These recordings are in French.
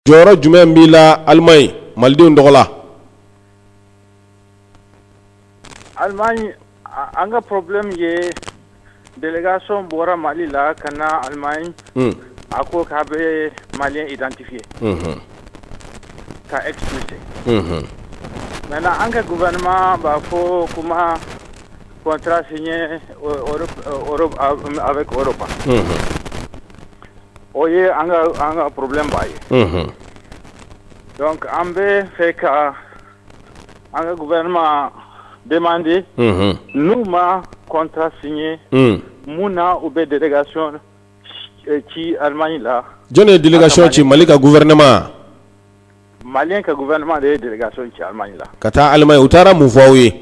jɔyɔrɔ jumɛn b'i la Allemagne malidenw dɔgɔ la? Allemagne an ka problème ye délégation bɔra Mali la ka na Allemagne a ko k'a bɛ Malien identifié ka expulsé maintenant an ka gouvernement b'a fɔ kuma contrat signé Europe avec Europe o ye an ka problème b'a ye donc an bɛ fɛ ka an ka gouvernement demander nous ma contrat signé muna ou be délégation ci Allemagne la jone délégation ci Mali ka gouvernement malien ka gouvernement de délégation ci Allemagne la kata Allemagne utara mu fawye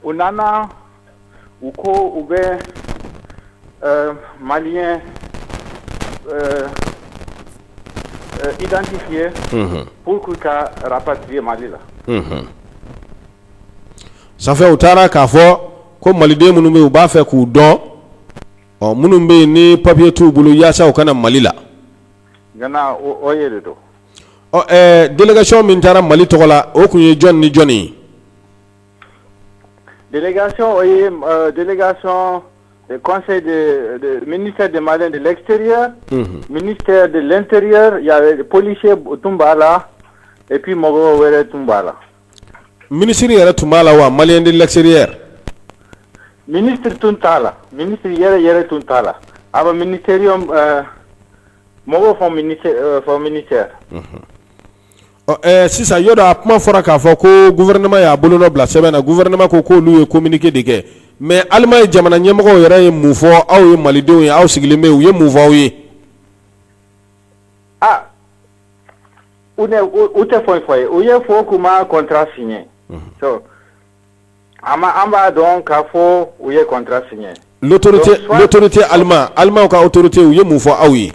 unana uko ube malien identifié pour que rapatrier Mali la ça fait utara k'a fɔ ko maliden minnu bɛ u b'a fɛ k'u dɔn minnu bɛ yen ni papier t'u bolo yaasa u kana Mali la gana o ye de do délégation min taara Mali tɔgɔ la o kun ye jɔn ni jɔn ye délégation o ye délégation du conseil de ministère des Maliens de l'extérieur ministère de l'intérieur il y avait des policiers tumba la et puis mɔgɔ wɛrɛ tumba la ministre yɛrɛ tun b'a la wa Malien de l'extérieur ministre tun t'a la ministre yɛrɛ tun t'a la aba ministerium mɔgɔw fɔ ministère sisan yɔrɔ a kuma fɔra k'a fɔ ko gouvernement y'a bolonɔ bila sɛbɛn na gouvernement ko k'olu ye communiqué de kɛ mais Allemagne jamana ɲɛmɔgɔw yɛrɛ ye mun fɔ aw ye malidenw ye aw sigilen bɛ u ye mun fɔ aw ye u tɛ foyi fɔ ye u ye fɔ kuma contrat signé so an b'a dɔn k'a fɔ u ye contrat signé l'autorité allemand ka autorité u ye mun fɔ aw ye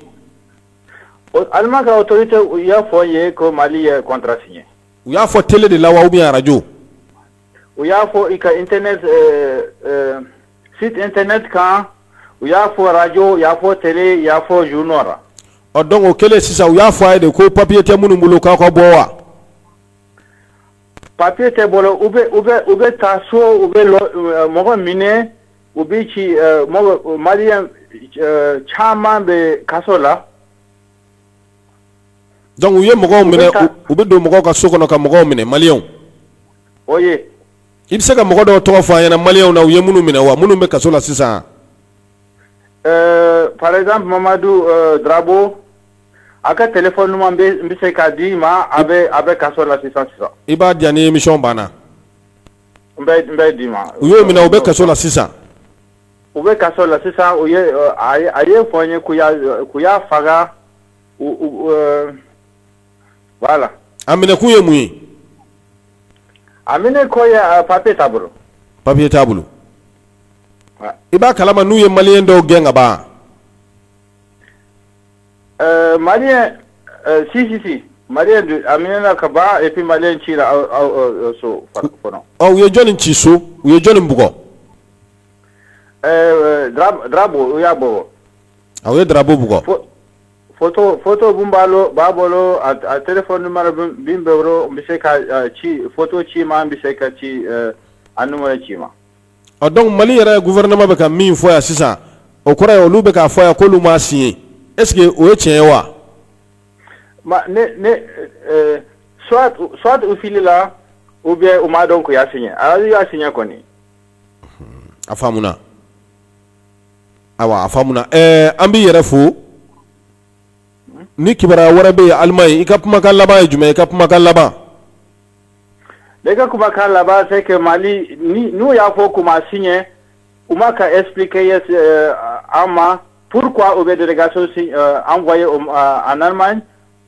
allemand ka autorité u y'a fɔ ye ko Mali ye contrat signé u y'a fɔ télé de la wa ou bien radio u y'a fɔ i ka internet site internet kan u y'a fɔ radio u y'a fɔ télé u y'a fɔ journal la donc o kɛlen sisan u y'a fɔ a ye de ko papier tɛ minnu bolo k'aw ka bɔ wa papier tɛ bolo u bɛ taa so u bɛ mɔgɔ minɛ u bɛ ci mɔgɔ malien caman bɛ kaso la donc u ye mɔgɔw minɛ u bɛ don mɔgɔw ka so kɔnɔ ka mɔgɔw minɛ malien o ye i bɛ se ka mɔgɔ dɔw tɔgɔ fɔ an ɲɛna malien na u ye minnu minɛ wa minnu bɛ kaso la sisan par exemple Mamadou Drabo a ka téléphone numéro n bɛ se k'a di ma a bɛ kaso la sisan i b'a di yan ni émission banna n bɛ di ma u y'o minɛ u bɛ kaso la sisan u bɛ kaso la sisan u ye a ye fɔ n ye k'u y'a faga voilà a minɛ kun ye mun ye a minɛ ko ye papier t'a bolo i b'a kalama n'u ye malien dɔw gɛn ka ban malien si malien a minɛna ka ban et puis malien cira so kɔnɔ u ye jɔnni ci so u ye jɔnni bugɔ Drabo u y'a bugɔ u ye Drabo bugɔ photo b'a bolo a téléphone numéro bin bɛ bolo n bɛ se ka ci photo ci ma n bɛ se ka ci a numéro ci ma donc Mali yɛrɛ gouvernement bɛ ka min fɔ yan sisan o kɔrɔ ye olu bɛ k'a fɔ yan k'olu m'a signé est-ce que o ye tiɲɛ ye wa soit u filila ou bien u m'a dɔn k'u y'a signé alors u y'a signé kɔni a faamuna awa a faamuna an b'i yɛrɛ fo ni kibaruya wɛrɛ bɛ yen Allemagne i ka kumakan laban ye jumɛn i ka kumakan laban ne ka kumakan laban c'est que Mali n'u y'a fɔ k'u m'a signé u ma ka expliquer an ma pourquoi u bɛ délégation envoyé en Allemagne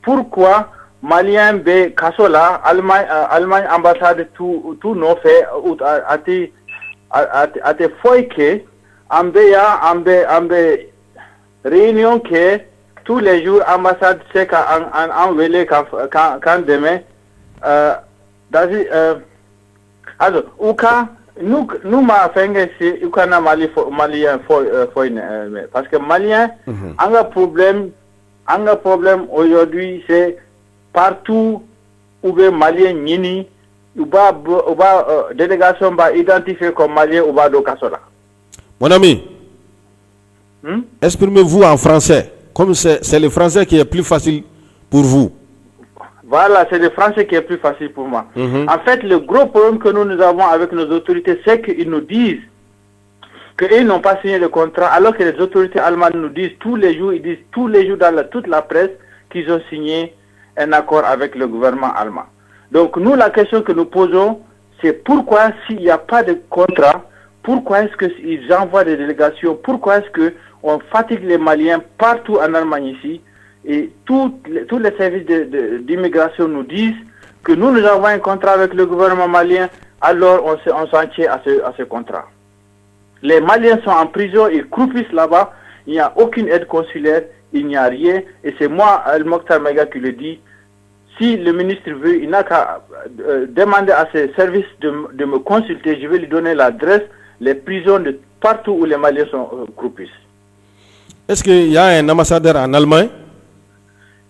pourquoi malien bɛ kaso la Allemagne ambassade t'u nɔfɛ a tɛ foyi kɛ an bɛ yan an bɛ réunion kɛ tous les jours ambassade se ka an wele k'an dɛmɛ also u ka nous ma fenge si u kana malien foyi parce que malien an ka problème un problème aujourd'hui, c'est partout où les Maliens nini, ou délégation va identifier comme Malien ou do Kassola. Mon ami, exprimez-vous en français, comme c'est le français qui est plus facile pour vous. Voilà, c'est le français qui est plus facile pour moi. En fait, le gros problème que nous avons avec nos autorités, c'est qu'ils nous disent qu'ils n'ont pas signé le contrat, alors que les autorités allemandes nous disent tous les jours, ils disent tous les jours dans toute la presse qu'ils ont signé un accord avec le gouvernement allemand. Donc nous, la question que nous posons, c'est pourquoi s'il n'y a pas de contrat, pourquoi est-ce qu'ils envoient des délégations, pourquoi est-ce qu'on fatigue les Maliens partout en Allemagne ici, et tous les services d'immigration nous disent que nous avons un contrat avec le gouvernement malien, alors on s'en tient à ce contrat. Les Maliens sont en prison, ils croupissent là-bas, il n'y a aucune aide consulaire, il n'y a rien. Et c'est moi, Al-Mokhtar Maïga, qui le dit. Si le ministre veut, il n'a qu'à demander à ses services de me consulter. Je vais lui donner l'adresse, les prisons de partout où les Maliens sont croupissent. Est-ce qu'il y a un ambassadeur en Allemagne?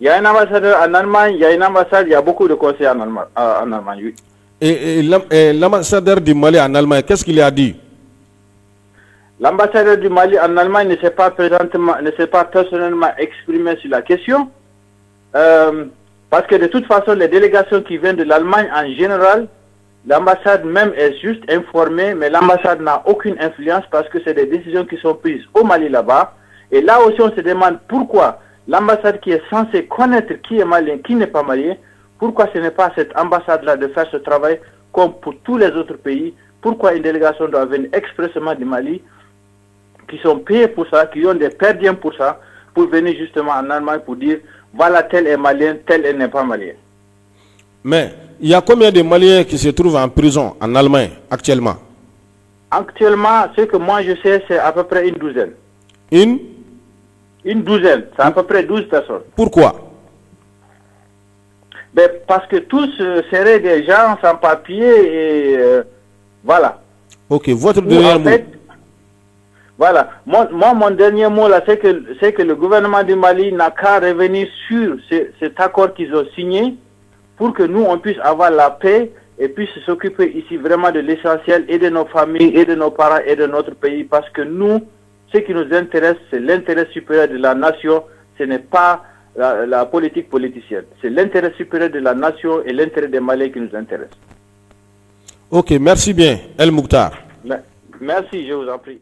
Il y a un ambassadeur en Allemagne, il y a une ambassade, il y a beaucoup de conseillers en Allemagne, oui. Et l'ambassadeur du Mali en Allemagne, qu'est-ce qu'il a dit? L'ambassadeur du Mali en Allemagne ne s'est pas personnellement exprimé sur la question. Parce que de toute façon, les délégations qui viennent de l'Allemagne en général, l'ambassade même est juste informée, mais l'ambassade n'a aucune influence parce que c'est des décisions qui sont prises au Mali là-bas. Et là aussi, on se demande pourquoi l'ambassade qui est censée connaître qui est malien, qui n'est pas malien, pourquoi ce n'est pas cette ambassade-là de faire ce travail comme pour tous les autres pays? Pourquoi une délégation doit venir expressément du Mali, qui sont payés pour ça, qui ont des perdiens pour ça, pour venir justement en Allemagne pour dire voilà, tel est malien, tel n'est pas malien. Mais il y a combien de Maliens qui se trouvent en prison en Allemagne actuellement? Actuellement, ce que moi je sais, c'est à peu près une douzaine. Une douzaine, c'est à peu près 12 personnes. Pourquoi? Ben, parce que tous seraient des gens sans papier et voilà. Ok, votre dernier mot. Voilà, mon dernier mot là, c'est que le gouvernement du Mali n'a qu'à revenir sur cet accord qu'ils ont signé pour que nous, on puisse avoir la paix et puisse s'occuper ici vraiment de l'essentiel et de nos familles et de nos parents et de notre pays, parce que nous, ce qui nous intéresse, c'est l'intérêt supérieur de la nation, ce n'est pas la politique politicienne. C'est l'intérêt supérieur de la nation et l'intérêt des Maliens qui nous intéresse. Ok, merci bien, El Mokhtar. Merci, je vous en prie.